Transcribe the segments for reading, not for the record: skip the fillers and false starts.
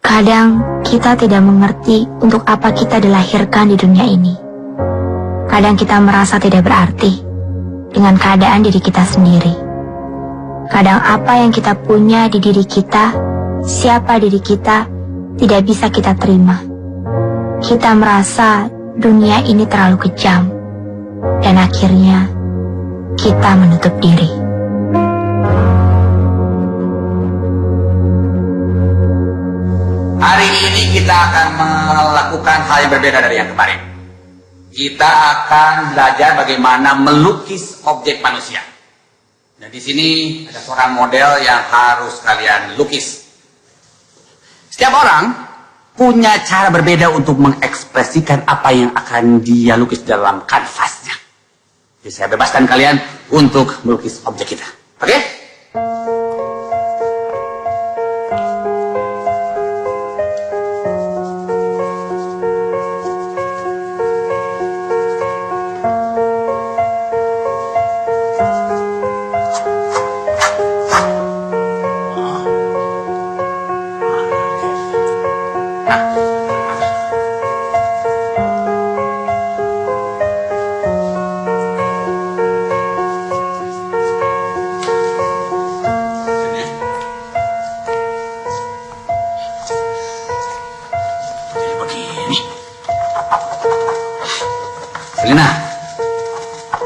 Kadang kita tidak mengerti untuk apa kita dilahirkan di dunia ini. Kadang kita merasa tidak berarti dengan keadaan diri kita sendiri. Kadang apa yang kita punya di diri kita, siapa diri kita, tidak bisa kita terima. Kita merasa dunia ini terlalu kejam, dan akhirnya kita menutup diri. Hari ini kita akan melakukan hal yang berbeda dari yang kemarin. Kita akan belajar bagaimana melukis objek manusia. Dan di sini ada seorang model yang harus kalian lukis. Setiap orang punya cara berbeda untuk mengekspresikan apa yang akan dia lukis dalam kanvasnya. Jadi saya bebaskan kalian untuk melukis objek kita. Oke? Selina,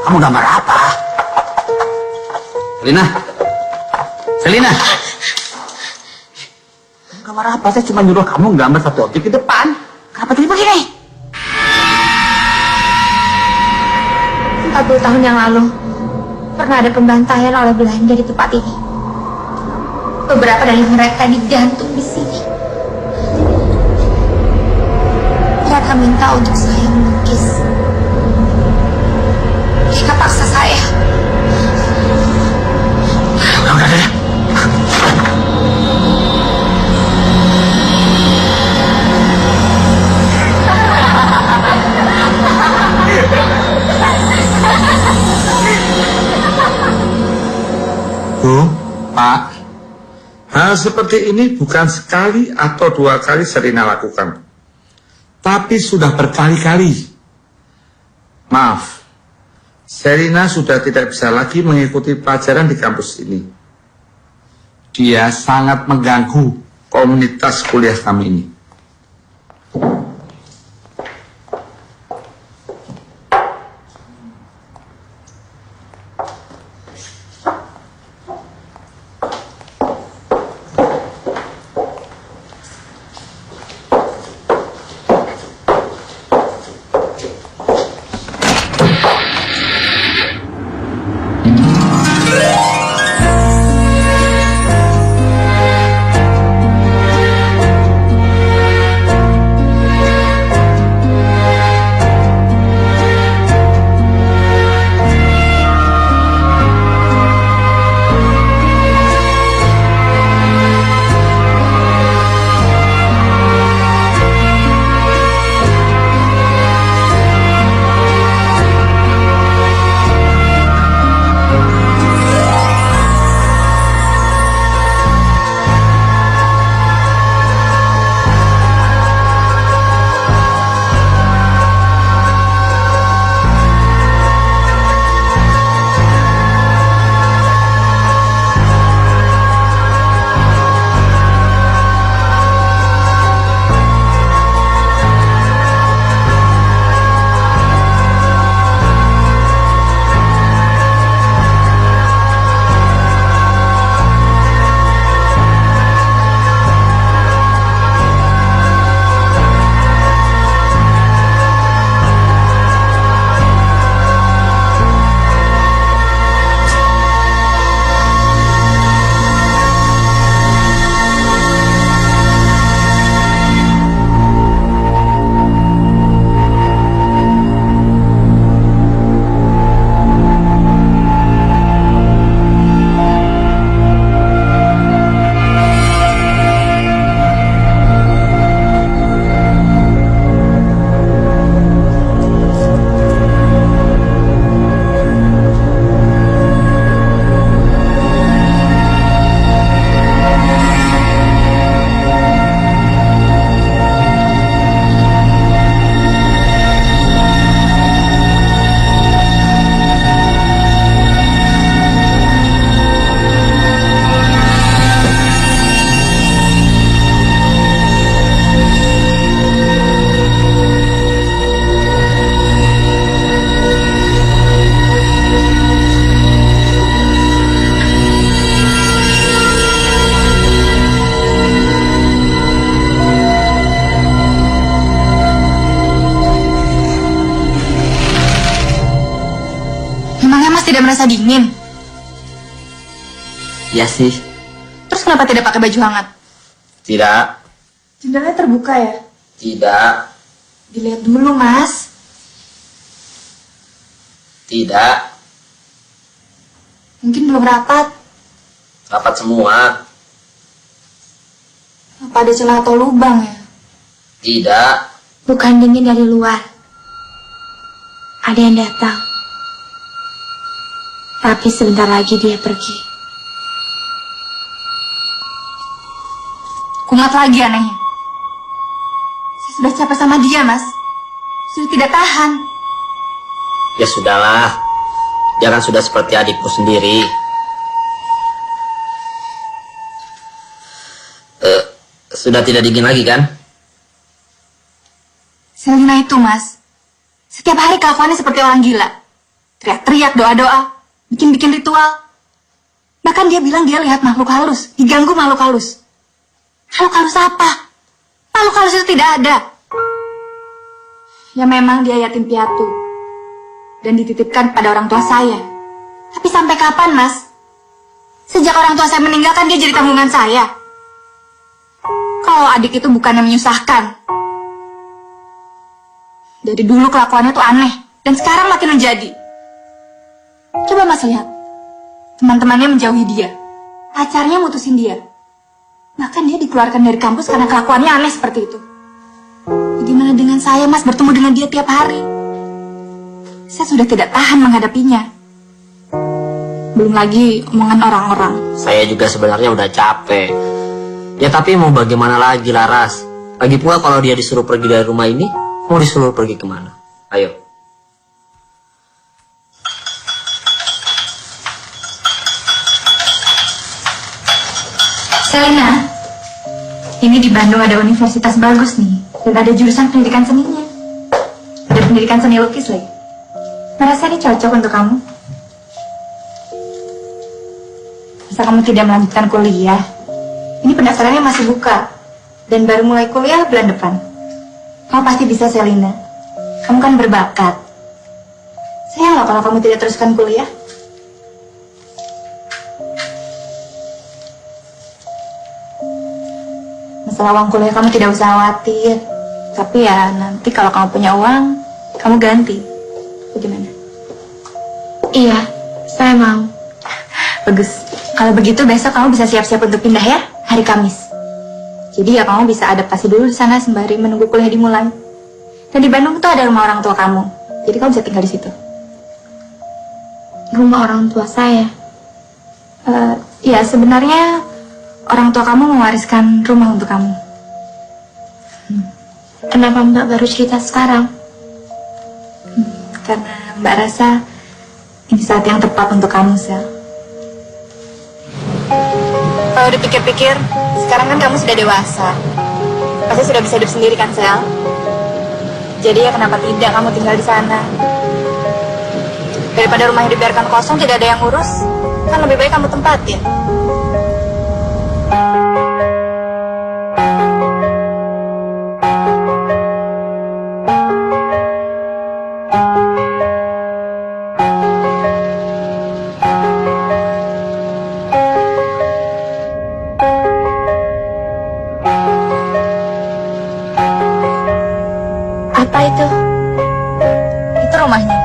kamu gambar apa? Selina, Selina, kamu gambar apa? Saya cuma nyuruh kamu gambar satu objek di depan. Kenapa jadi begini? 40 tahun yang lalu, pernah ada pembantaian oleh Belanda di tempat ini. Beberapa dari mereka digantung di sini. Mereka minta untuk saya melukis. Mereka paksa saya. Udah. Bu, Pak, hal seperti ini bukan sekali atau dua kali Serina lakukan, tapi sudah berkali-kali. Maaf, Serina sudah tidak bisa lagi mengikuti pelajaran di kampus ini. Dia sangat mengganggu komunitas kuliah kami ini. merasa dingin? Ya sih. Terus kenapa tidak pakai baju hangat? Tidak. Jendelanya terbuka ya? Tidak. Dilihat dulu, Mas. Tidak. Mungkin belum rapat. Rapat semua. Apa ada celah atau lubang ya? Tidak. Bukan dingin dari luar. Ada yang datang. Tapi sebentar lagi dia pergi. Kumat lagi anehnya. Saya sudah capek sama dia, Mas. Sudah tidak tahan. Ya sudahlah. Dia kan sudah seperti adikku sendiri. Sudah tidak dingin lagi kan? Selina itu, Mas. Setiap hari kelakuannya seperti orang gila. Teriak-teriak, doa-doa, bikin-bikin ritual. Bahkan dia bilang dia lihat makhluk halus, diganggu makhluk halus. Makhluk halus apa? Makhluk halus itu tidak ada. Ya memang dia yatim piatu. Dan dititipkan pada orang tua saya. Tapi sampai kapan, Mas? Sejak orang tua saya meninggalkan dia jadi tanggungan saya. Kalau adik itu bukannya menyusahkan. Dari dulu kelakuannya tuh aneh. Dan sekarang makin menjadi. Coba Mas lihat. Teman-temannya menjauhi dia. Pacarnya mutusin dia. Bahkan dia dikeluarkan dari kampus karena kelakuannya aneh seperti itu. Bagaimana dengan saya, Mas, bertemu dengan dia tiap hari? Saya sudah tidak tahan menghadapinya. Belum lagi omongan orang-orang. Saya juga sebenarnya udah capek. Ya tapi mau bagaimana lagi, Laras? Lagi pula kalau dia disuruh pergi dari rumah ini, mau disuruh pergi kemana? Ayo. Selina, ini di Bandung ada universitas bagus nih. Dan ada jurusan pendidikan seninya. Ada pendidikan seni lukis lagi. Merasa ini cocok untuk kamu? Bisa kamu tidak melanjutkan kuliah? Ini pendaftarannya masih buka. Dan baru mulai kuliah bulan depan. Kamu pasti bisa, Selina. Kamu kan berbakat. Sayang loh kalau kamu tidak teruskan kuliah. Masalah uang kuliah kamu tidak usah khawatir. Tapi ya nanti kalau kamu punya uang, kamu ganti. Bagaimana? Iya, saya mau. Bagus. Kalau begitu besok kamu bisa siap-siap untuk pindah ya, hari Kamis. Jadi ya kamu bisa adaptasi dulu di sana sembari menunggu kuliah dimulai. Dan di Bandung tuh ada rumah orang tua kamu. Jadi kamu bisa tinggal di situ. Rumah orang tua saya. Ya sebenarnya orang tua kamu mewariskan rumah untuk kamu. Kenapa Mbak baru cerita sekarang? Karena Mbak rasa ini saat yang tepat untuk kamu, Sel. Kalau dipikir-pikir, sekarang kan kamu sudah dewasa. Pasti sudah bisa hidup sendiri kan, Sel? Jadi ya kenapa tidak kamu tinggal di sana? Daripada rumahnya dibiarkan kosong, tidak ada yang ngurus, kan lebih baik kamu tempatin. Apa itu? Itu rumahnya.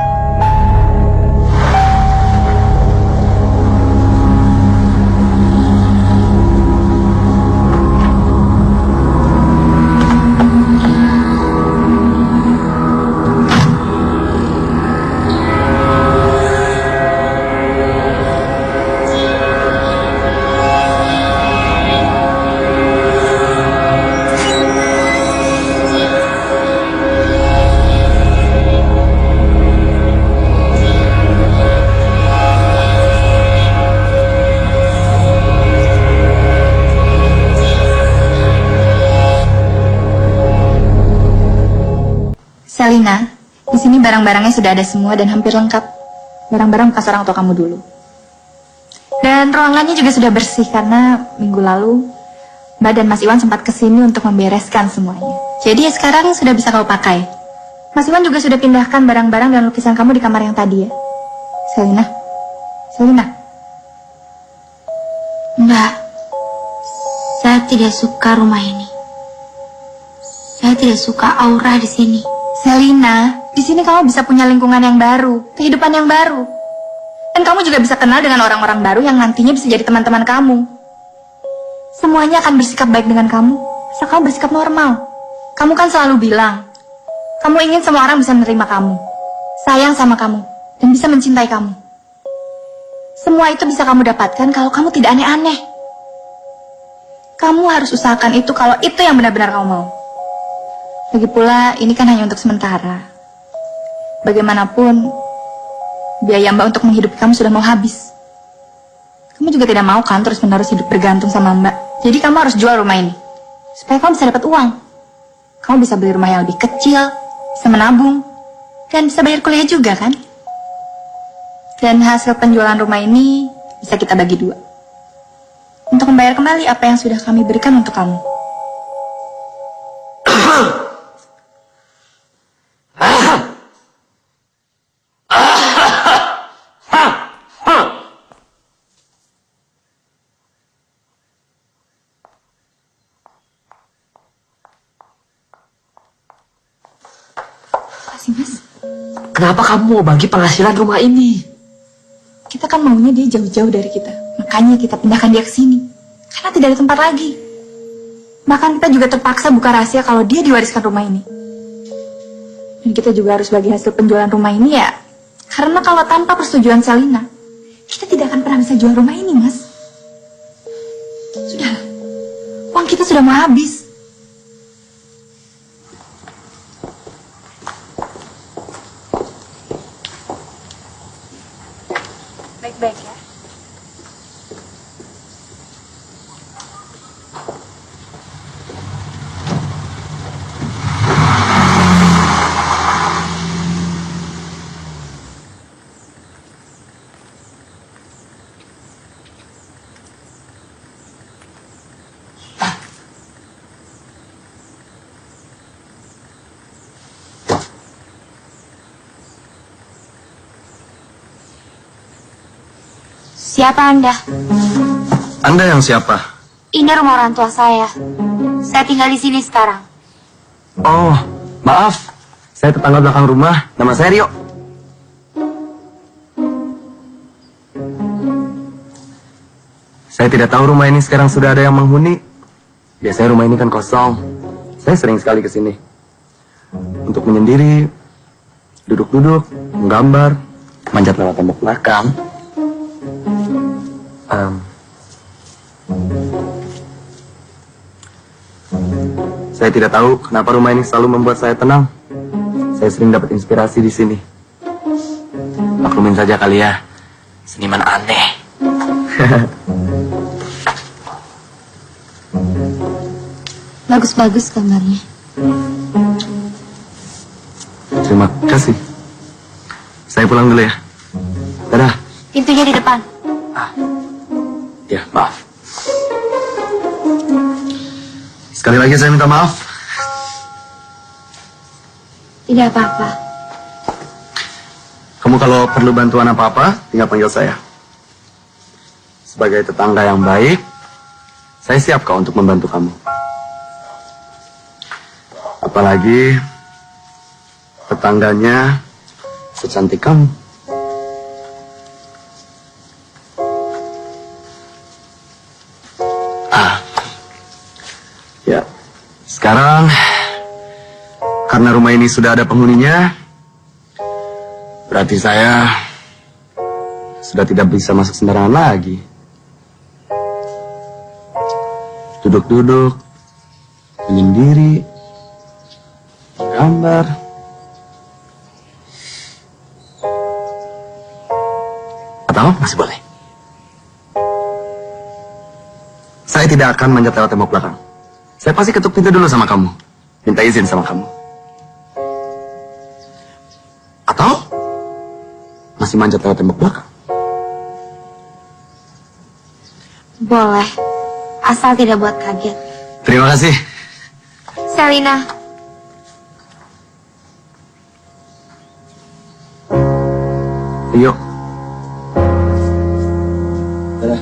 Selina, di sini barang-barangnya sudah ada semua dan hampir lengkap. Barang-barang bekas orang tua kamu dulu. Dan ruangannya juga sudah bersih karena minggu lalu Mbak dan Mas Iwan sempat kesini untuk membereskan semuanya. Jadi ya sekarang sudah bisa kau pakai. Mas Iwan juga sudah pindahkan barang-barang dan lukisan kamu di kamar yang tadi ya. Selina, Selina, Enggak. Saya tidak suka rumah ini. Saya tidak suka aura di sini. Selina, di sini kamu bisa punya lingkungan yang baru, kehidupan yang baru. Dan kamu juga bisa kenal dengan orang-orang baru yang nantinya bisa jadi teman-teman kamu. Semuanya akan bersikap baik dengan kamu, asal kamu bersikap normal. Kamu kan selalu bilang, kamu ingin semua orang bisa menerima kamu, sayang sama kamu, dan bisa mencintai kamu. Semua itu bisa kamu dapatkan kalau kamu tidak aneh-aneh. Kamu harus usahakan itu kalau itu yang benar-benar kamu mau. Lagi pula, ini kan hanya untuk sementara. Bagaimanapun, biaya Mbak untuk menghidupi kamu sudah mau habis. Kamu juga tidak mau kan terus-menerus hidup bergantung sama Mbak. Jadi kamu harus jual rumah ini, supaya kamu bisa dapat uang. Kamu bisa beli rumah yang lebih kecil, bisa menabung, dan bisa bayar kuliah juga kan? Dan hasil penjualan rumah ini bisa kita bagi 2. Untuk membayar kembali apa yang sudah kami berikan untuk kamu. Kasih Mas, Kenapa kamu mau bagi penghasilan rumah ini? kita kan maunya dia jauh-jauh dari kita. Makanya kita pindahkan dia ke sini. Karena tidak ada tempat lagi. Bahkan kita juga terpaksa buka rahasia kalau dia diwariskan rumah ini. Dan kita juga harus bagi hasil penjualan rumah ini ya. Karena kalau tanpa persetujuan Selina, kita tidak akan pernah bisa jual rumah ini, Mas. Sudah, uang kita sudah mau habis. Baik-baik ya. Siapa Anda? Anda yang siapa? Ini rumah orang tua saya. Saya tinggal di sini sekarang. Oh, maaf. Saya tetangga belakang rumah. Nama saya Rio. Saya tidak tahu rumah ini sekarang sudah ada yang menghuni. Biasanya rumah ini kan kosong. Saya sering sekali ke sini. Untuk menyendiri, duduk-duduk, menggambar, manjat lewat tembok belakang. Saya tidak tahu kenapa rumah ini selalu membuat saya tenang. Saya sering dapat inspirasi di sini. Maklumin saja kali ya, seniman aneh. Bagus-bagus kamarnya. Terima kasih. Saya pulang dulu ya. Dadah. Pintunya di depan. Ya, maaf. Sekali lagi saya minta maaf. Tidak apa-apa. Kamu kalau perlu bantuan apa-apa, tinggal panggil saya. Sebagai tetangga yang baik, saya siap kok untuk membantu kamu. Apalagi tetangganya secantik kamu. Ya, sekarang karena rumah ini sudah ada penghuninya, berarti saya sudah tidak bisa masuk sembarangan lagi. Duduk-duduk, menyendiri, gambar. Atau masih boleh. Saya tidak akan manjat lewat tembok belakang. Saya pasti ketuk pintu dulu sama kamu. Minta izin sama kamu. Atau masih manjat lewat tembok belakang. Boleh. Asal tidak buat kaget. Terima kasih. Selina. Rio. Dadah.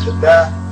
Dadah.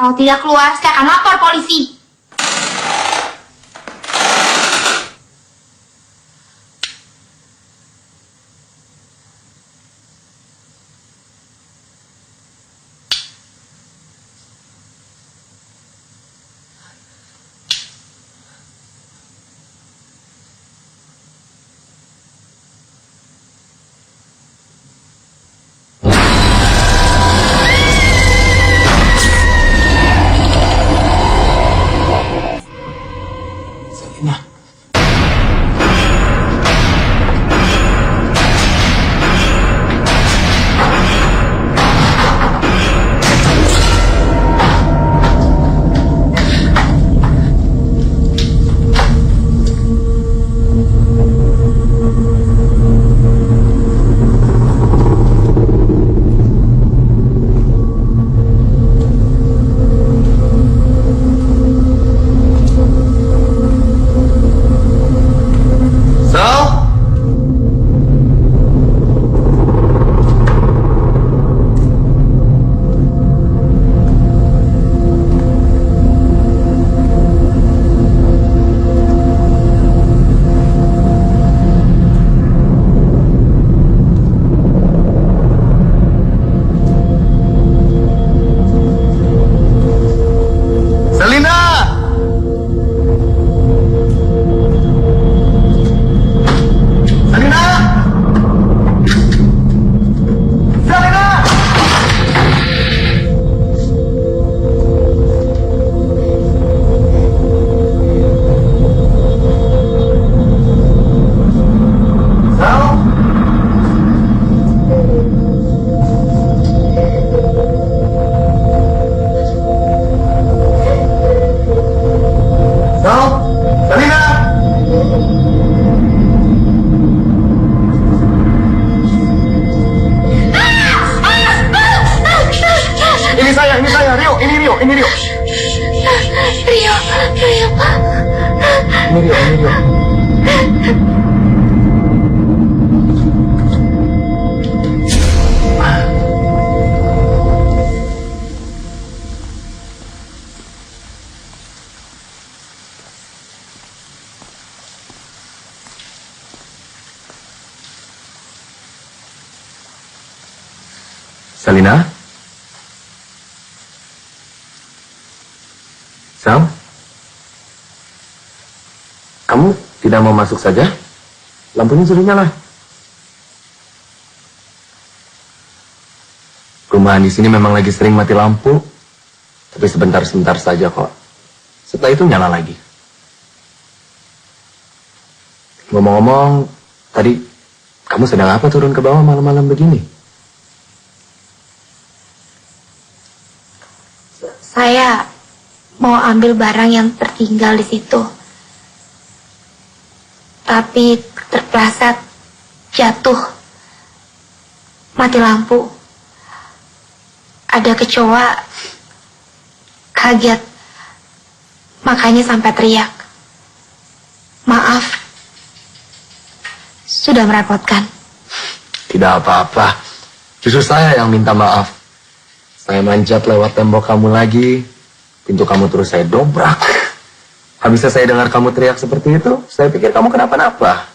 Kalau tidak keluar, saya akan lapor polisi. saya, Rio, ini Rio. Rio, Pak. Ini Rio. Salina? Sam? Kamu tidak mau masuk saja? Lampunya sudah nyala. Rumahan di sini memang lagi sering mati lampu, tapi sebentar-sebentar saja kok. Setelah itu nyala lagi. Ngomong-ngomong, tadi kamu sedang apa turun ke bawah malam-malam begini? Saya mau ambil barang yang tertinggal di situ. Tapi terpleset, jatuh, mati lampu. Ada kecoa, kaget, makanya sampai teriak. Maaf, sudah merepotkan. Tidak apa-apa. Justru saya yang minta maaf. Saya manjat lewat tembok kamu lagi. Pintu kamu terus saya dobrak. Habisnya saya dengar kamu teriak seperti itu, saya pikir kamu kenapa-napa.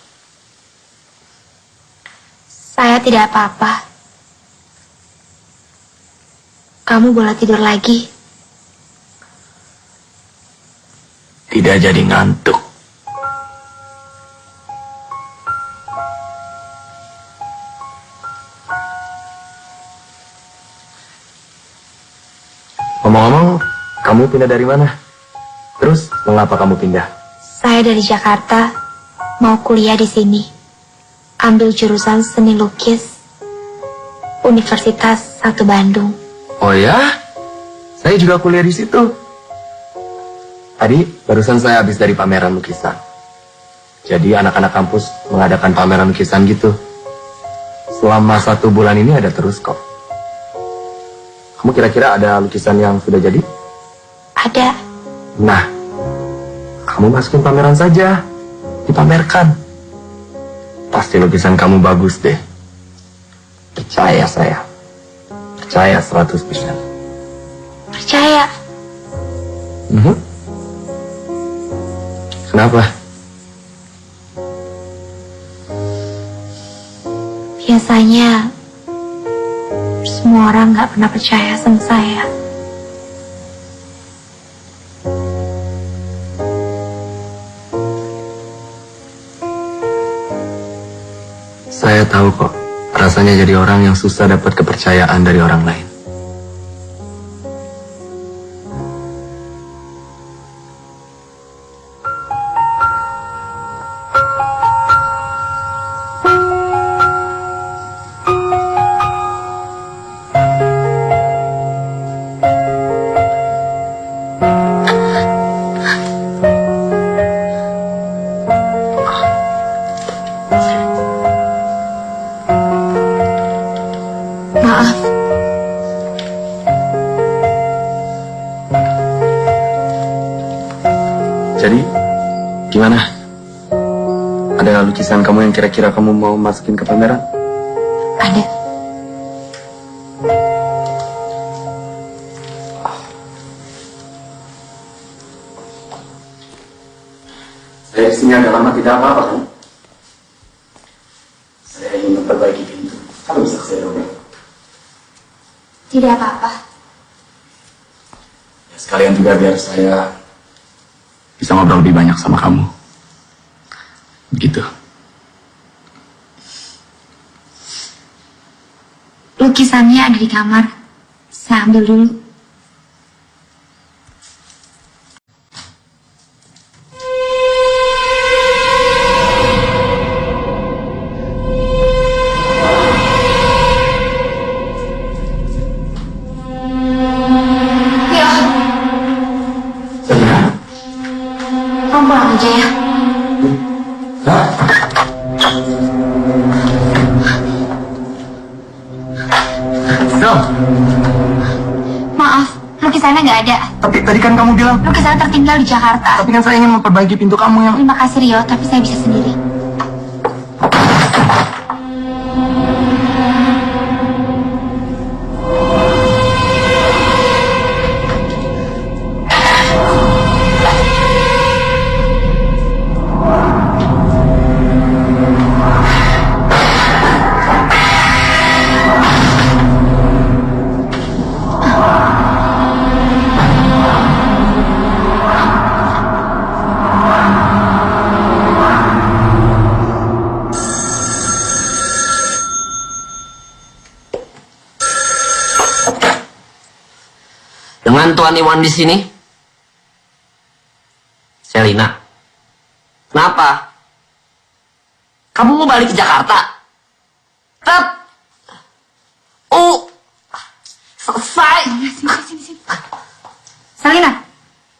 Saya tidak apa-apa. Kamu boleh tidur lagi. Tidak jadi ngantuk. Ngomong-ngomong, kamu pindah dari mana? Terus, mengapa kamu pindah? Saya dari Jakarta, mau kuliah di sini. Ambil jurusan seni lukis, Universitas 1 Bandung. Oh ya? Saya juga kuliah di situ. Tadi, barusan saya habis dari pameran lukisan. Jadi, anak-anak kampus mengadakan pameran lukisan gitu. Selama 1 bulan ini ada terus kok. Kamu kira-kira ada lukisan yang sudah jadi? Ada. Nah, kamu masukin pameran saja. Dipamerkan. Pasti lukisan kamu bagus deh. Percaya saya. Percaya 100%. Percaya. Kenapa? Biasanya, semua orang gak pernah percaya sama saya. Saya tahu kok, rasanya jadi orang yang susah dapat kepercayaan dari orang lain. Maaf. Jadi, gimana? Ada lukisan kamu yang kira-kira kamu mau masukin ke pameran? Ada. Saya di sini agak lama tidak apa-apa kan? Saya ingin memperbaiki pintu. Kamu bisa ke saya dong. Tidak apa-apa. Ya, sekalian juga biar saya bisa ngobrol lebih banyak sama kamu. Begitu. Lukisannya ada di kamar. Saya ambil dulu. Kamu pulang aja ya. Sam, Maaf, lukisannya nggak ada. Tapi tadi kan kamu bilang, Lukisannya tertinggal di Jakarta. tapi kan saya ingin memperbaiki pintu kamu yang... Terima kasih Rio, tapi saya bisa sendiri. Dengan Tuan Iwan di sini, Selina, kenapa? Kamu mau balik ke Jakarta? Selesai. Sini. Selina,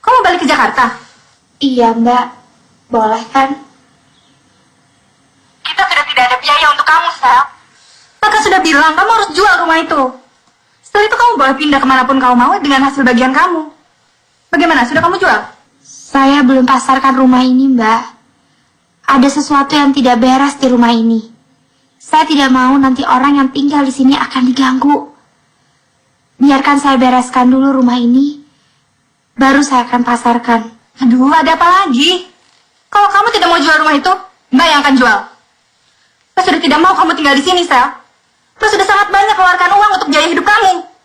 kamu balik ke Jakarta? Iya Mbak, boleh kan? Kita sudah tidak ada biaya untuk kamu, Sel. Kakak sudah bilang kamu harus jual rumah itu. Setelah itu kamu boleh pindah kemanapun kamu mau dengan hasil bagian kamu. Bagaimana, sudah kamu jual? Saya belum pasarkan rumah ini Mbak. Ada sesuatu yang tidak beres di rumah ini. Saya tidak mau nanti orang yang tinggal di sini akan diganggu. Biarkan saya bereskan dulu rumah ini, baru saya akan pasarkan. Aduh, ada apa lagi? Kalau kamu tidak mau jual rumah itu, Mbak yang akan jual. Mbak sudah tidak mau kamu tinggal di sini, Sel. Mbak sudah sangat banyak keluarkan uang untuk biaya hidup kamu.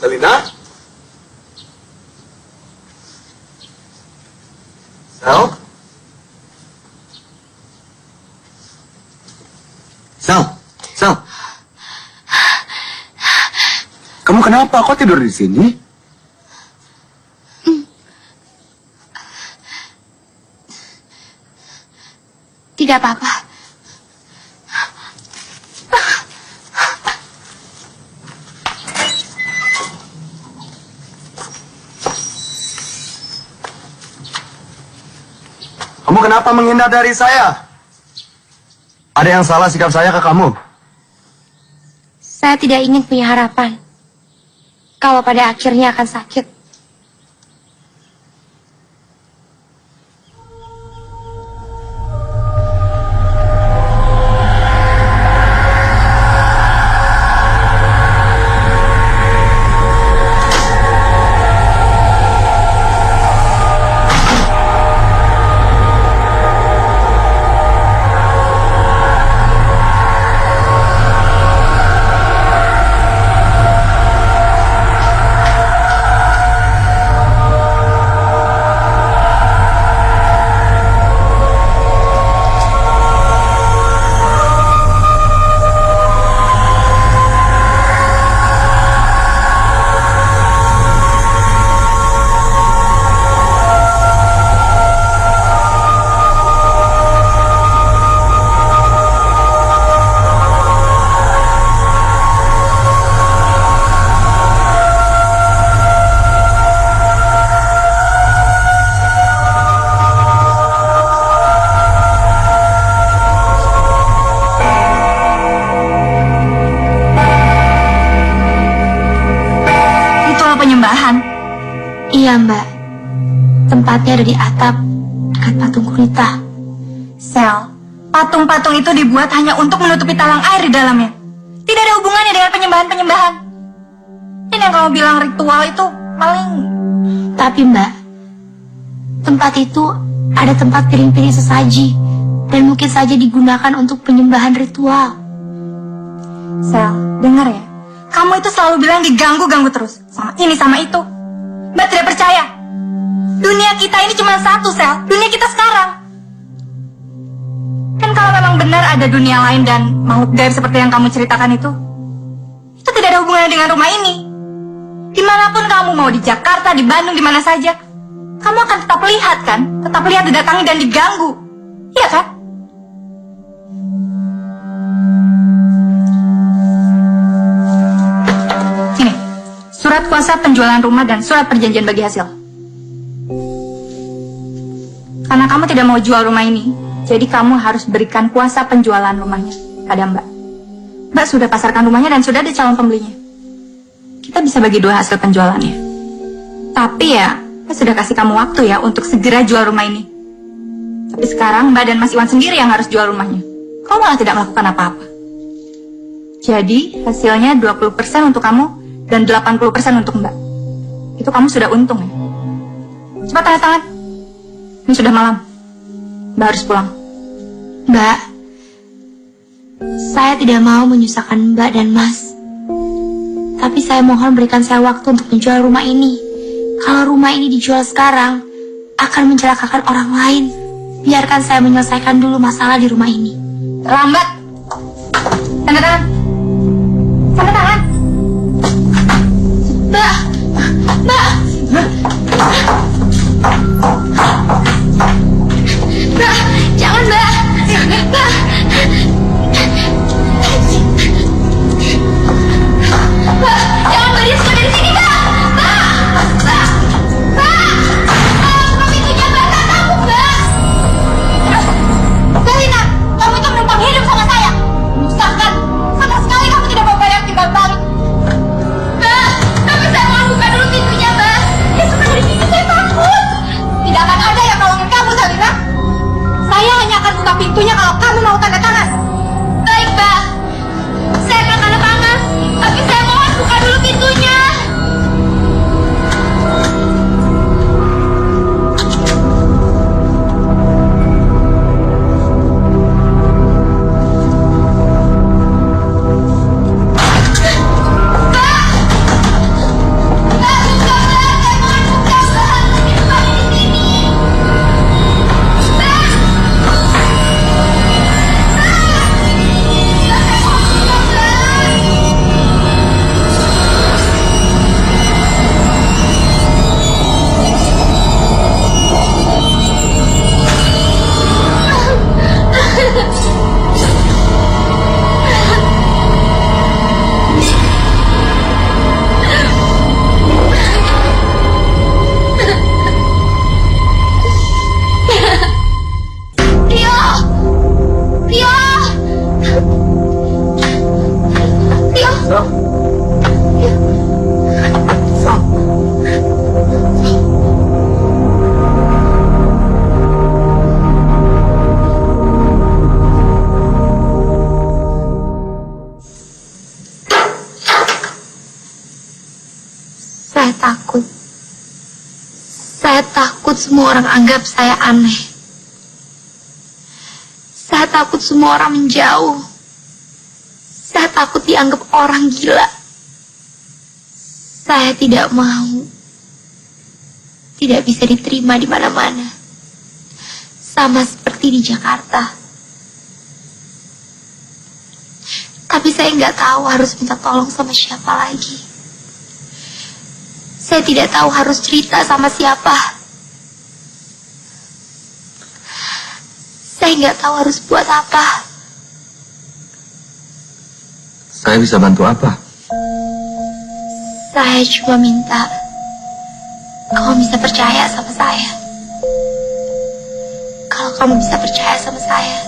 Selina? Sel? Sel? Sel? Kamu kenapa? Kok tidur di sini? Tidak apa-apa. Kamu kenapa menghindar dari saya? Ada yang salah sikap saya ke kamu? Saya tidak ingin punya harapan. Kalau pada akhirnya akan sakit. Iya, Mbak. Tempatnya ada di atap, dekat patung gurita. Sel, patung-patung itu dibuat hanya untuk menutupi talang air di dalamnya. Tidak ada hubungannya dengan penyembahan-penyembahan. Dan yang kamu bilang ritual itu paling... Tapi, Mbak, tempat itu ada tempat piring-piring sesaji dan mungkin saja digunakan untuk penyembahan ritual. Sel, dengar ya. Kamu itu selalu bilang diganggu-ganggu terus. Sama ini, sama itu. Mbak tidak percaya. Dunia kita ini cuma satu, Sel. Dunia kita sekarang. Kan kalau memang benar ada dunia lain dan makhluk gaib seperti yang kamu ceritakan itu tidak ada hubungannya dengan rumah ini. Dimanapun kamu mau, di Jakarta, di Bandung, di mana saja, kamu akan tetap lihat kan? Tetap lihat didatangi dan diganggu. Iya kan? Ini, surat kuasa penjualan rumah dan surat perjanjian bagi hasil. Karena kamu tidak mau jual rumah ini, jadi kamu harus berikan kuasa penjualan rumahnya pada Mbak. Mbak sudah pasarkan rumahnya dan sudah ada calon pembelinya. Kita bisa bagi dua hasil penjualannya. Tapi ya, Mbak sudah kasih kamu waktu ya untuk segera jual rumah ini. Tapi sekarang Mbak dan Mas Iwan sendiri yang harus jual rumahnya. Kamu malah tidak melakukan apa-apa. Jadi hasilnya 20% untuk kamu dan 80% untuk Mbak. Itu kamu sudah untung ya. Cepat tanda tangan. Ini sudah malam. Mbak harus pulang. Mbak, saya tidak mau menyusahkan Mbak dan Mas. Tapi saya mohon berikan saya waktu untuk menjual rumah ini. Kalau rumah ini dijual sekarang, akan mencelakakan orang lain. Biarkan saya menyelesaikan dulu masalah di rumah ini. Terlambat. Tanda tangan. Tanda tangan. Mbak, Mbak, Mbak, jangan Mbak, Mbak. Mbak, jangan Mbak, dia suka dari sini Mbak. Mbak, buka pintunya Mbak, tak kamu Mbak. Selina, kamu itu menumpang hidup sama saya. Menyusahkan, sama Saya takut. Saya takut semua orang anggap saya aneh. Saya takut semua orang menjauh. Saya takut dianggap orang gila. Saya tidak mau. Tidak bisa diterima di mana-mana. Sama seperti di Jakarta. Tapi saya nggak tahu harus minta tolong sama siapa lagi. Saya tidak tahu harus cerita sama siapa. Saya nggak tahu harus buat apa. Saya bisa bantu apa? Saya cuma minta kamu bisa percaya sama saya. Kalau kamu bisa percaya sama saya,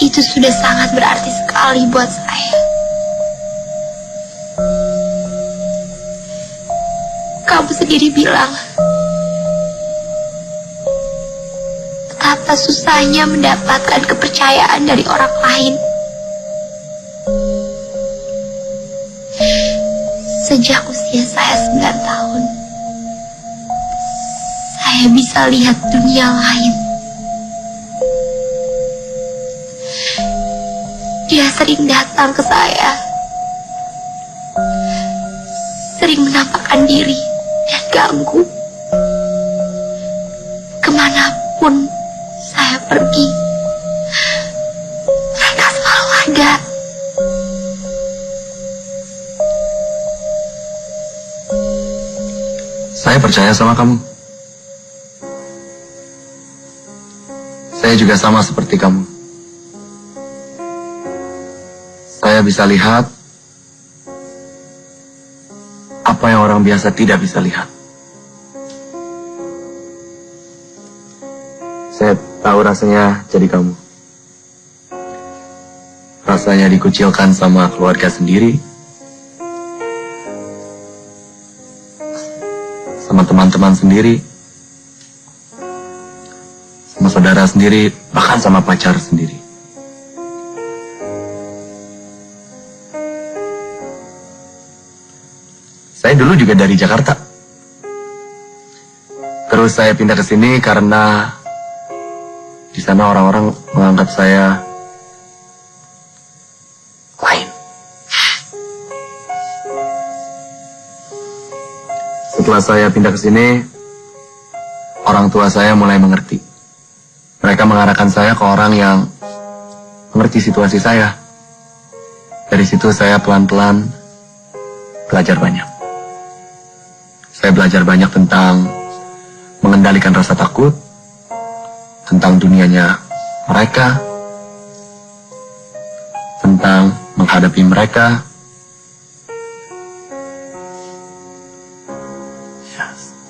itu sudah sangat berarti sekali buat saya. Kamu sendiri bilang betapa susahnya mendapatkan kepercayaan dari orang lain. Sejak usia saya 9 tahun, saya bisa lihat dunia lain. Dia sering datang ke saya, sering menampakkan diri dan ganggu. Kemanapun saya pergi, mereka selalu ada. Saya percaya sama kamu. Saya juga sama seperti kamu. Saya bisa lihat apa yang orang biasa tidak bisa lihat. Saya tahu rasanya jadi kamu. Rasanya dikucilkan sama keluarga sendiri, sama teman-teman sendiri, sama saudara sendiri, bahkan sama pacar sendiri. Saya dulu juga dari Jakarta. Terus saya pindah ke sini karena di sana orang-orang menganggap saya lain. Setelah saya pindah ke sini, orang tua saya mulai mengerti. Mereka mengarahkan saya ke orang yang mengerti situasi saya. Dari situ saya pelan-pelan belajar banyak. Saya belajar banyak tentang mengendalikan rasa takut, tentang dunianya mereka, tentang menghadapi mereka.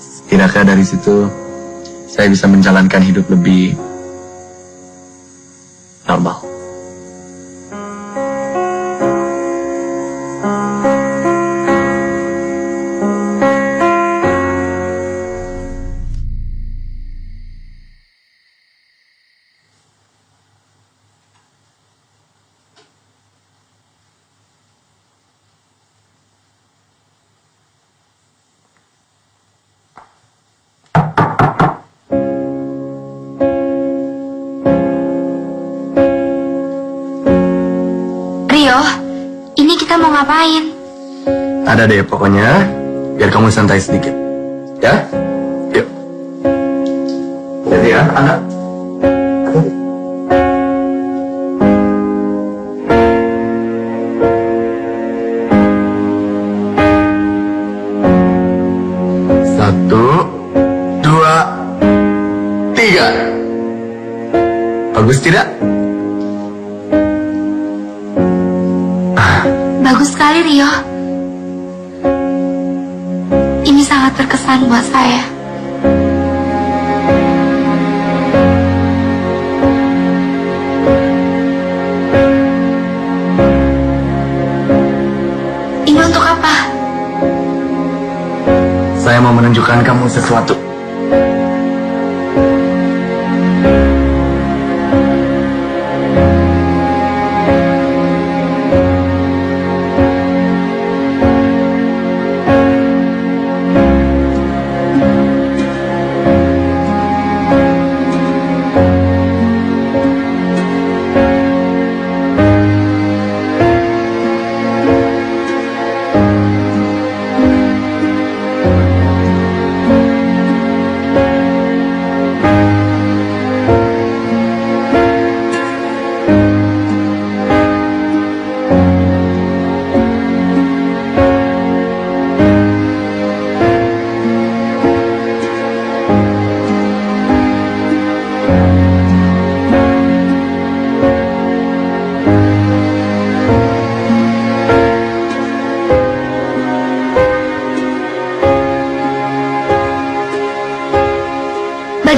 Setidaknya dari situ, saya bisa menjalankan hidup lebih normal. Rio, ini kita mau ngapain? Ada deh pokoknya, biar kamu santai sedikit. Ya? Yuk. Jadi ya, anak. Satu, dua, tiga. Bagus tidak? Bagus sekali, Rio. Ini sangat berkesan buat saya. Ini untuk apa? Saya mau menunjukkan kamu sesuatu.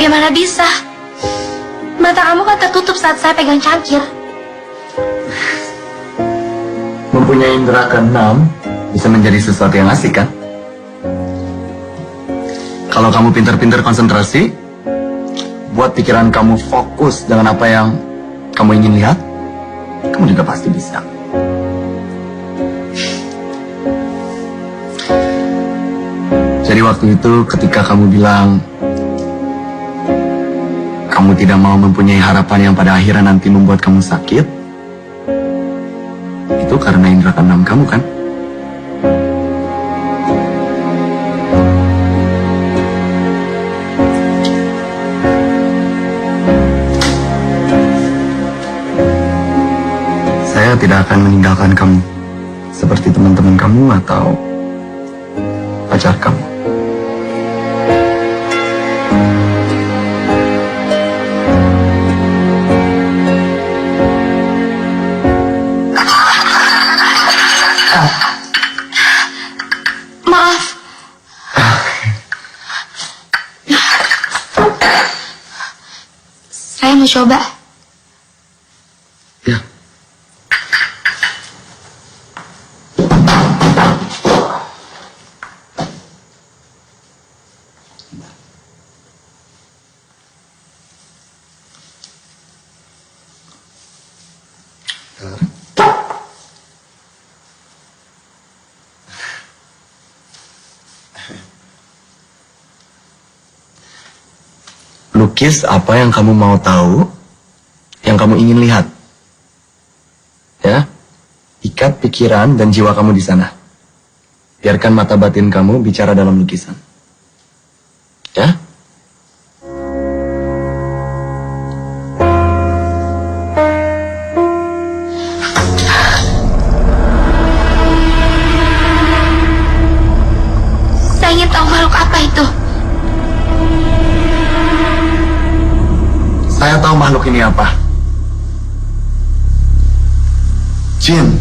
Bagaimana bisa? Mata kamu kan tertutup saat saya pegang cangkir. Mempunyai indera keenam bisa menjadi sesuatu yang asik kan? Kalau kamu pintar-pintar konsentrasi, buat pikiran kamu fokus dengan apa yang kamu ingin lihat, kamu juga pasti bisa. Jadi waktu itu ketika kamu bilang kamu tidak mau mempunyai harapan yang pada akhirnya nanti membuat kamu sakit, itu karena indera keenam kamu kan? Saya tidak akan meninggalkan kamu seperti teman-teman kamu atau pacar kamu. Maaf. Saya mau coba. Ya. Lukis apa yang kamu mau tahu, yang kamu ingin lihat. Ya, ikat pikiran dan jiwa kamu di sana. Biarkan mata batin kamu bicara dalam lukisan. Ya? Saya ingin tahu makhluk apa itu. Saya tahu makhluk ini apa. Jin.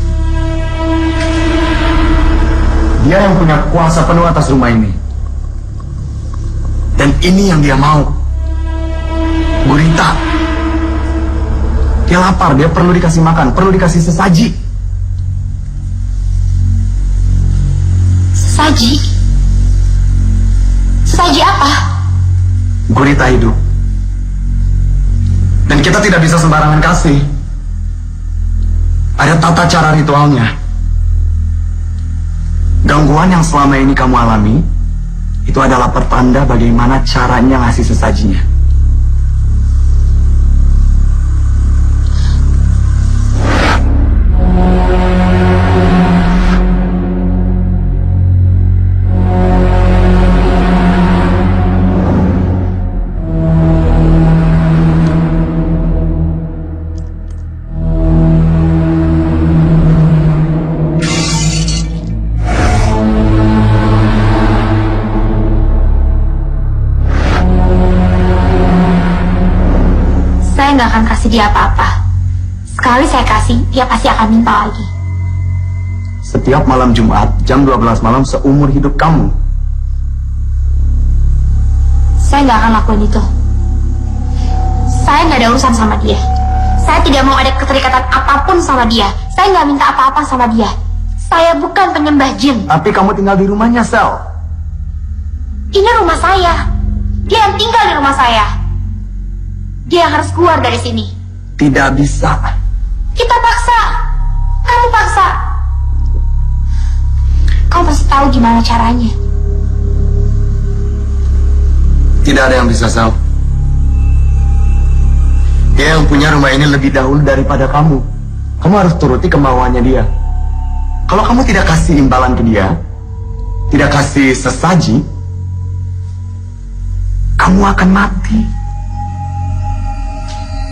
Dia yang punya kuasa penuh atas rumah ini. Dan ini yang dia mau. Gurita. Dia lapar, dia perlu dikasih makan, perlu dikasih sesaji. Sesaji? Sesaji apa? Gurita hidup. Dan kita tidak bisa sembarangan kasih. Ada tata cara ritualnya. Gangguan yang selama ini kamu alami, itu adalah pertanda bagaimana caranya ngasih sesajinya. Saya nggak akan kasih dia apa-apa. Sekali saya kasih, dia pasti akan minta lagi. Setiap malam Jumat, jam 12 malam seumur hidup kamu. Saya nggak akan lakuin itu. Saya nggak ada urusan sama dia. Saya tidak mau ada keterikatan apapun sama dia. Saya nggak minta apa-apa sama dia. Saya bukan penyembah jin. Tapi kamu tinggal di rumahnya, Sel. Ini rumah saya. Dia yang tinggal di rumah saya. Dia yang harus keluar dari sini. Tidak bisa. Kita paksa. Kamu paksa. Kamu pasti tahu gimana caranya. Tidak ada yang bisa, Sel. Dia yang punya rumah ini lebih dahulu daripada kamu. Kamu harus turuti kemauannya dia. Kalau kamu tidak kasih imbalan ke dia, tidak kasih sesaji, kamu akan mati.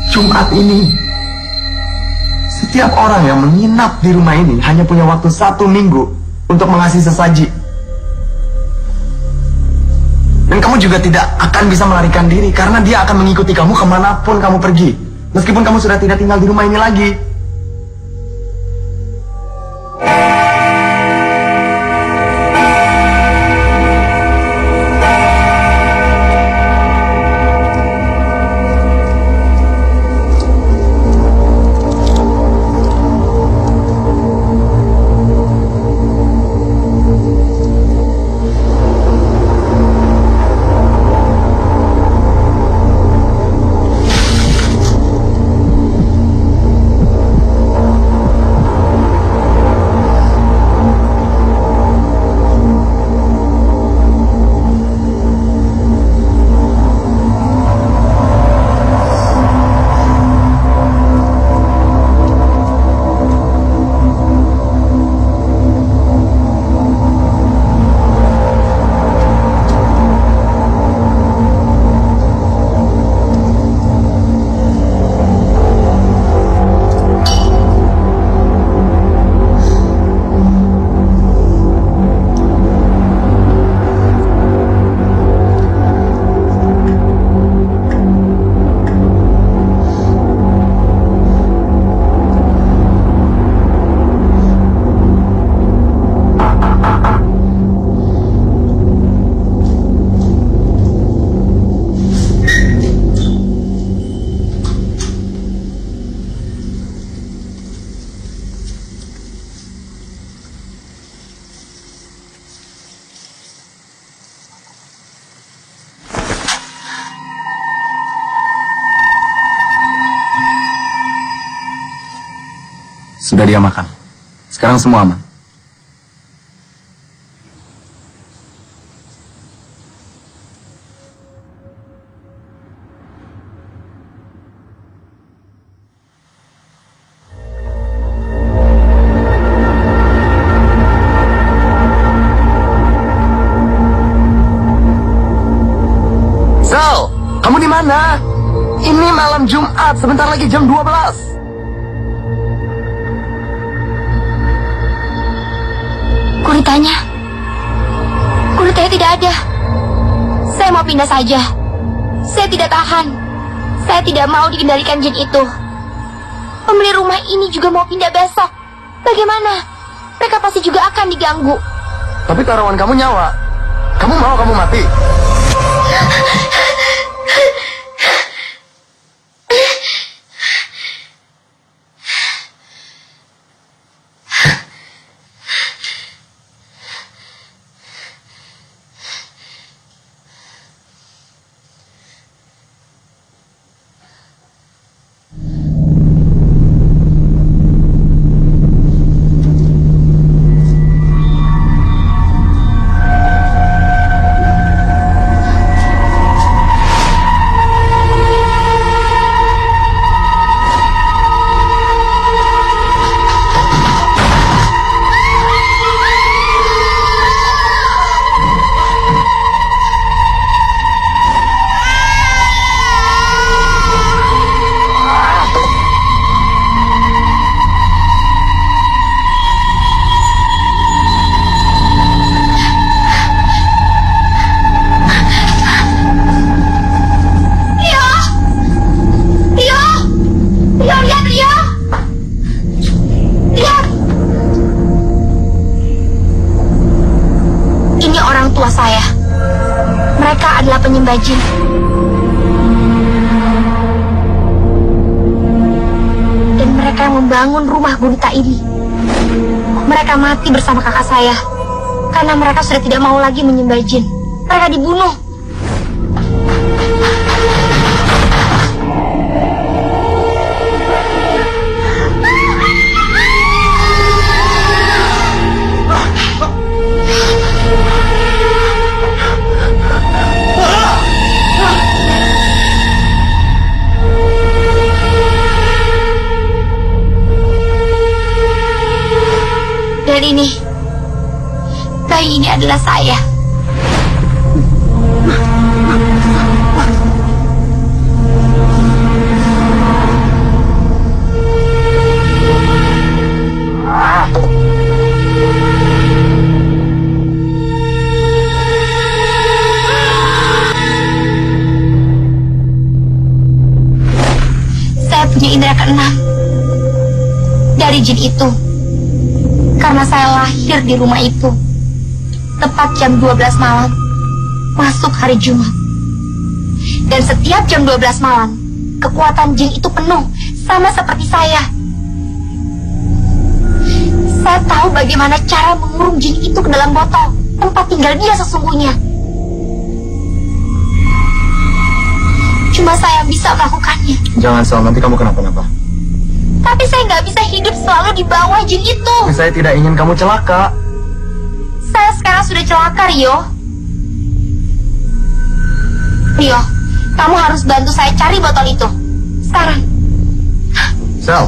Jumat ini, setiap orang yang menginap di rumah ini hanya punya waktu 1 minggu untuk mengasih sesaji. Dan kamu juga tidak akan bisa melarikan diri karena dia akan mengikuti kamu kemanapun kamu pergi. Meskipun kamu sudah tidak tinggal di rumah ini lagi. Sudah dia makan. Sekarang semua aman. Sal, kamu di mana? Ini malam Jumat, sebentar lagi jam 12. Guritanya tidak ada. Saya mau pindah saja. Saya tidak tahan. Saya tidak mau dikendalikan jin itu. Pemilik rumah ini juga mau pindah besok. Bagaimana? Mereka pasti juga akan diganggu. Tapi taruhan kamu nyawa. Kamu mau kamu mati? Penyembah jin. Dan mereka yang membangun rumah gurita ini. Mereka mati bersama kakak saya. Karena mereka sudah tidak mau lagi menyembah jin. Mereka dibunuh. Dan bayi ini adalah saya. Saya punya indera keenam dari jin itu. Karena saya lahir di rumah itu tepat jam 12 malam masuk hari Jumat. Dan setiap jam 12 malam kekuatan jin itu penuh sama seperti saya. Saya tahu bagaimana cara mengurung jin itu ke dalam botol tempat tinggal dia sesungguhnya. Cuma saya yang bisa melakukannya. Jangan, Sal, nanti kamu kenapa-napa. Tapi saya nggak bisa hidup selalu di bawah jin itu. Saya tidak ingin kamu celaka. Saya sekarang sudah celaka, Rio. Rio, kamu harus bantu saya cari botol itu. Sekarang. Sal.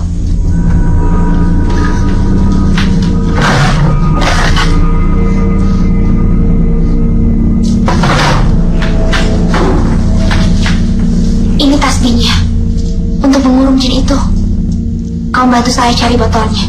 Ini tasbihnya. Untuk mengurung jin itu. Kamu bantu saya cari botolnya.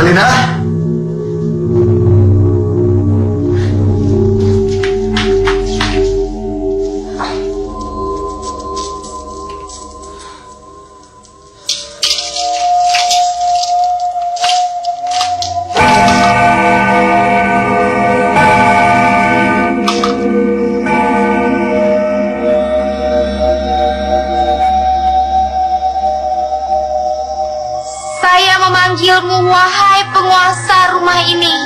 Selina? Saya memanggilmu, wahai penguasa rumah ini.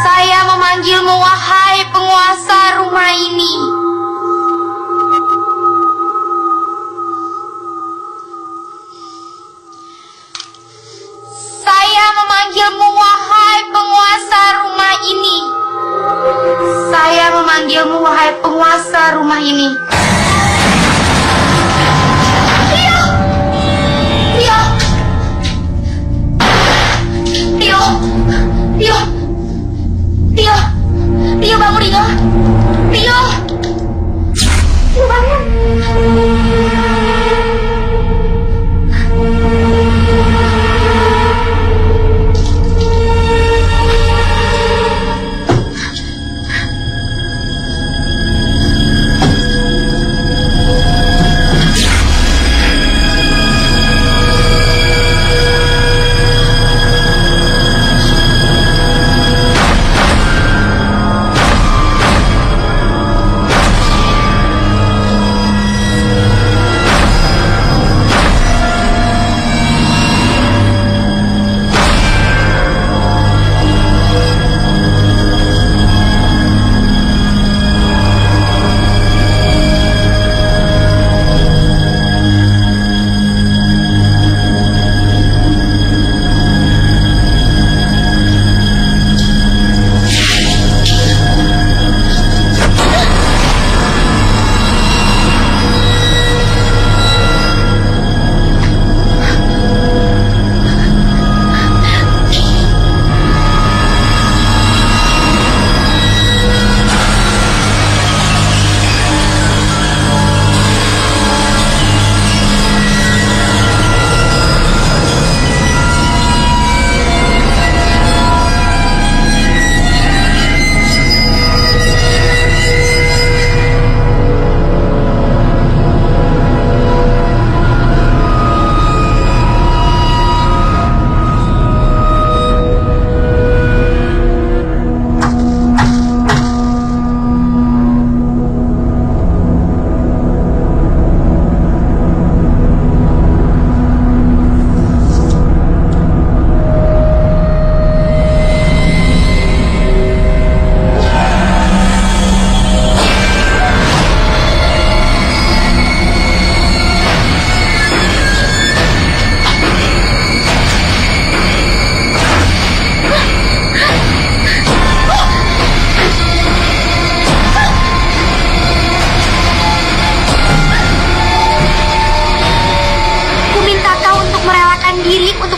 Saya memanggilmu, wahai penguasa rumah ini. Saya memanggilmu, wahai penguasa rumah ini. Saya memanggilmu, wahai penguasa rumah ini. Rio! Rio! Rio! Rio! Rio! Rio bangun, Rio! Rio! Rio bangun!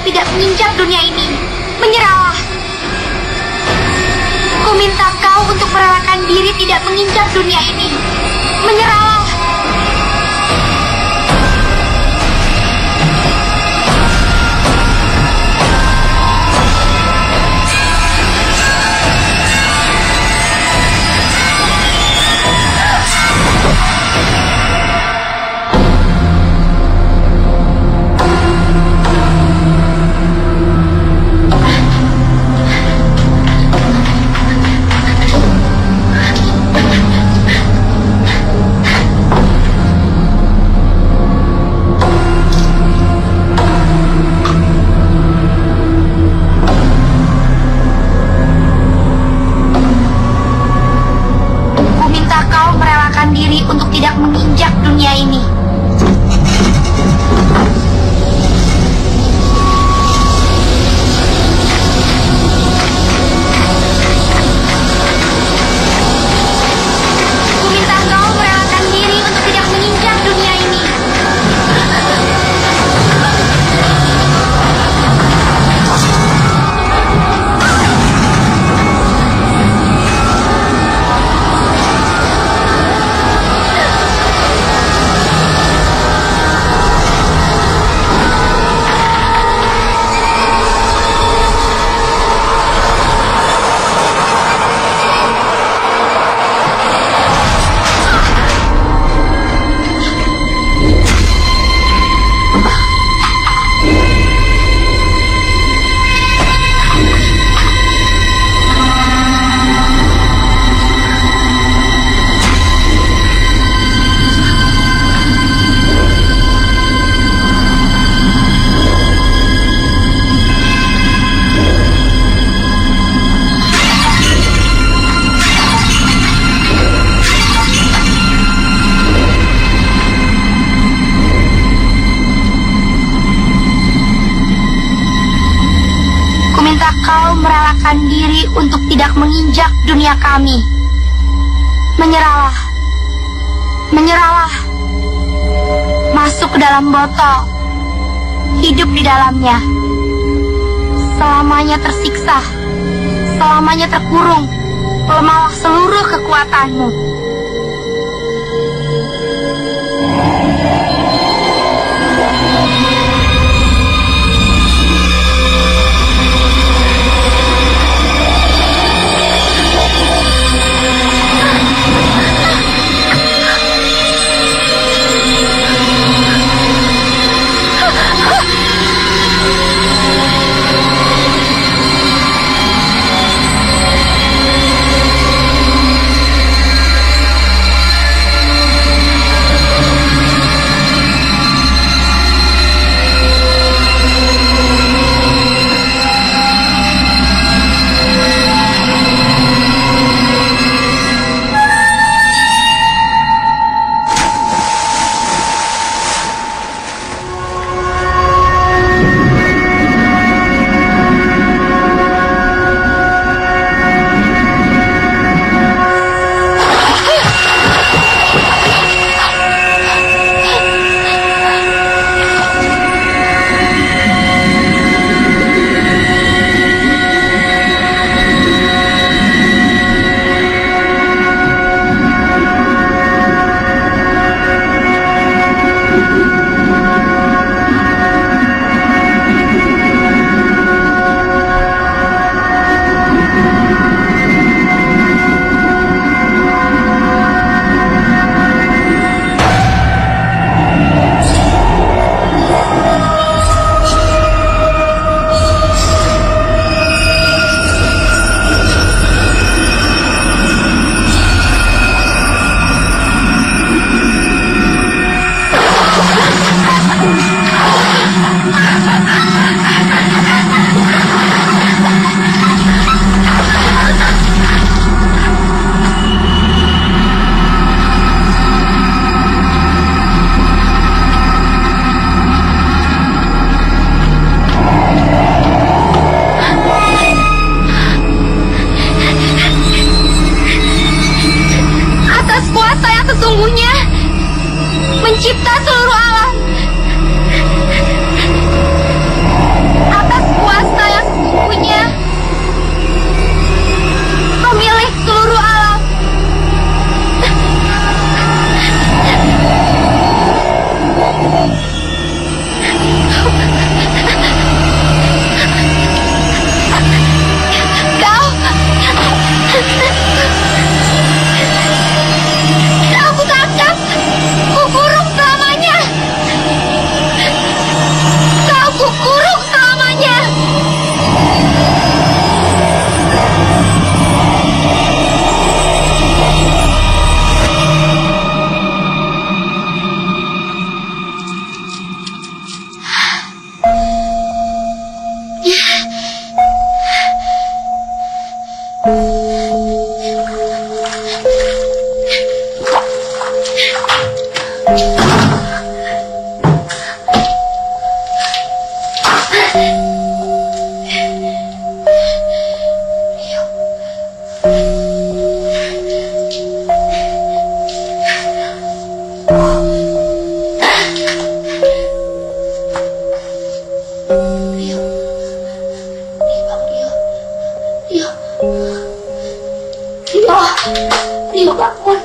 tidak menginjak dunia ini. Menyerahlah. Ku minta kau untuk merelakan diri tidak menginjak dunia ini. Menyerahlah. minta kau merelakan diri untuk tidak menginjak dunia kami. Menyerahlah. Menyerahlah. Masuk ke dalam botol. Hidup di dalamnya. Selamanya tersiksa. Selamanya terkurung. Lemahlah seluruh kekuatanmu. Mencipta seluruh alam. Atas kuasa yang sesungguhnya, pemilik seluruh alam. Kau kutangkap, kukurung selamanya. Kau kukurung selamanya. Rio bangun.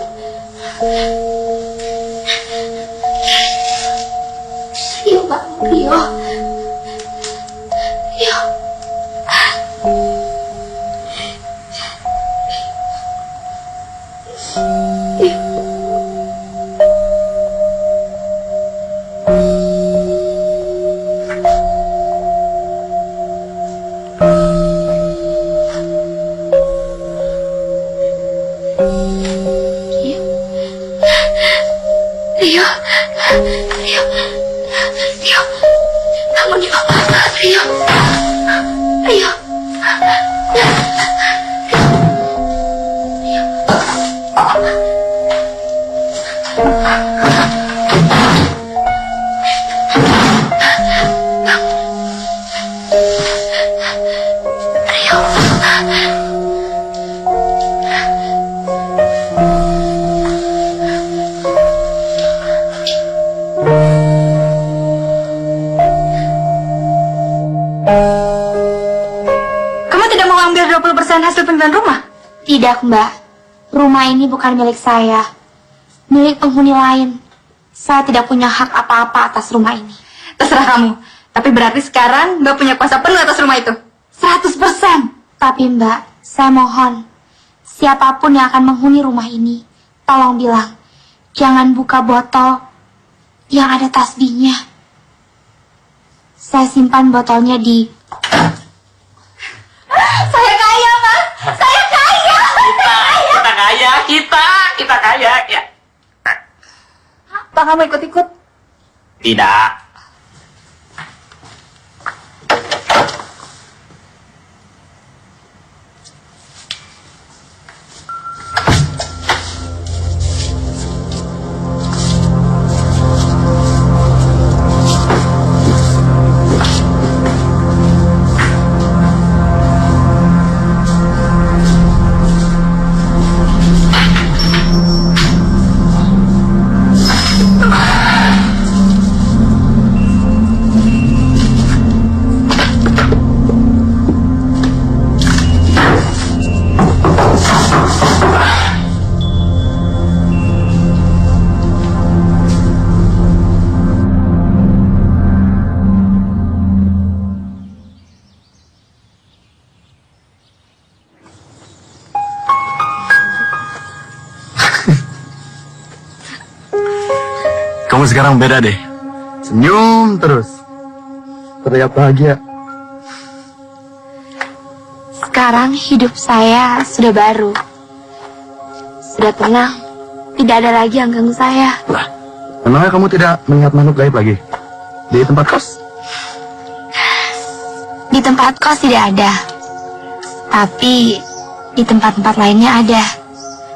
Rio bangun, Rio. Rio. Rio, Rio, Rio, bangun Rio, Rio, Rio, Rio. Kamu tidak mau ambil 20% hasil penjualan rumah? Tidak, Mbak. Rumah ini bukan milik saya. Milik penghuni lain. Saya tidak punya hak apa-apa atas rumah ini. Terserah kamu. Tapi berarti sekarang Mbak punya kuasa penuh atas rumah itu. 100%. Tapi Mbak, saya mohon, siapapun yang akan menghuni rumah ini, tolong bilang, jangan buka botol yang ada tasbihnya. Saya simpan botolnya di... Saya kaya, Mas. Saya kaya. Kita kaya ya. Apa kamu ikut-ikut? Tidak. Kamu sekarang beda deh. Senyum terus. Terlihat bahagia. Sekarang hidup saya sudah baru. Sudah tenang. Tidak ada lagi yang ganggu saya. Lah, memangnya kamu tidak melihat makhluk gaib lagi? Di tempat kos? Di tempat kos tidak ada. Tapi di tempat-tempat lainnya ada.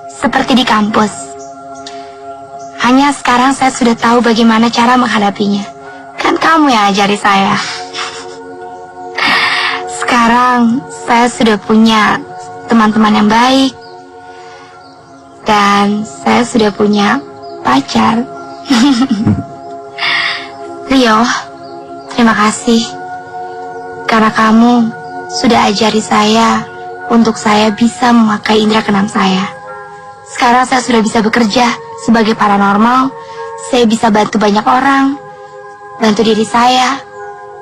Seperti di kampus. Hanya sekarang saya sudah tahu bagaimana cara menghadapinya. Kan kamu yang ajari saya. Sekarang saya sudah punya teman-teman yang baik. Dan saya sudah punya pacar. Rio, terima kasih. Karena kamu sudah ajari saya untuk saya bisa memakai indera keenam saya. Sekarang saya sudah bisa bekerja sebagai paranormal. Saya bisa bantu banyak orang, bantu diri saya.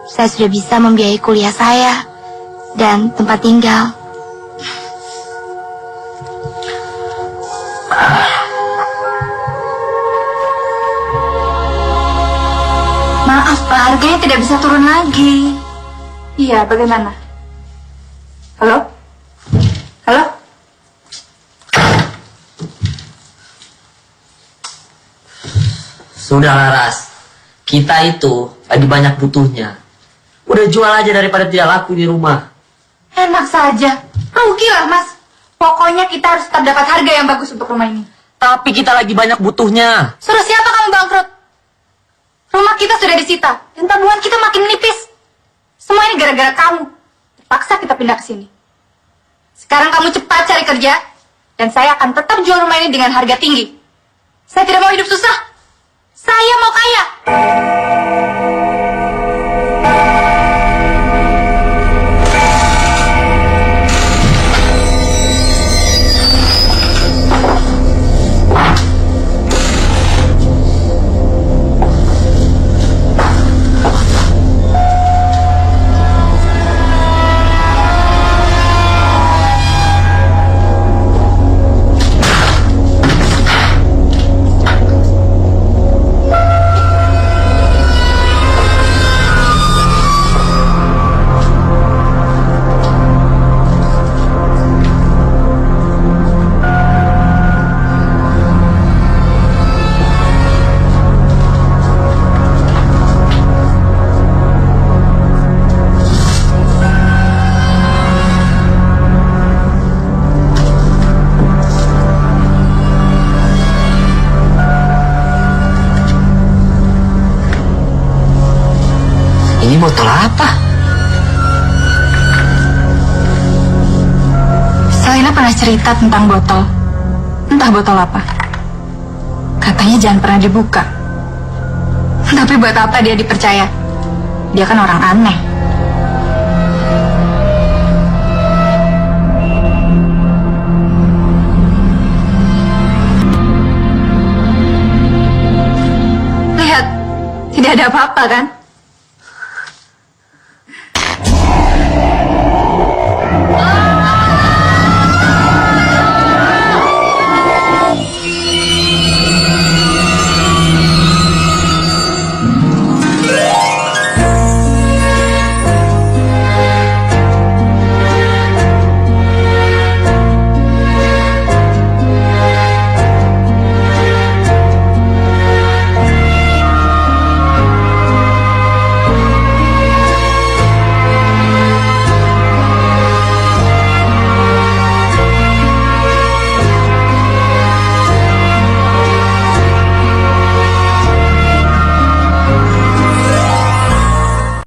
Saya sudah bisa membiayai kuliah saya dan tempat tinggal. Maaf, Pak. Harganya tidak bisa turun lagi. Iya, bagaimana? Halo? Halo? Sudah Laras, kita itu lagi banyak butuhnya. Udah jual aja daripada tidak laku di rumah. Enak saja. Rugilah, Mas. Pokoknya kita harus tetap dapat harga yang bagus untuk rumah ini. Tapi kita lagi banyak butuhnya. Suruh siapa kamu bangkrut? Rumah kita sudah disita dan tabungan kita makin nipis. Semua ini gara-gara kamu. Terpaksa kita pindah ke sini. Sekarang kamu cepat cari kerja dan saya akan tetap jual rumah ini dengan harga tinggi. Saya tidak mau hidup susah. Saya mau kaya. Ini botol apa? Selena pernah cerita tentang botol. Entah botol apa. Katanya jangan pernah dibuka. Tapi buat apa dia dipercaya? Dia kan orang aneh. ada apa-apa kan?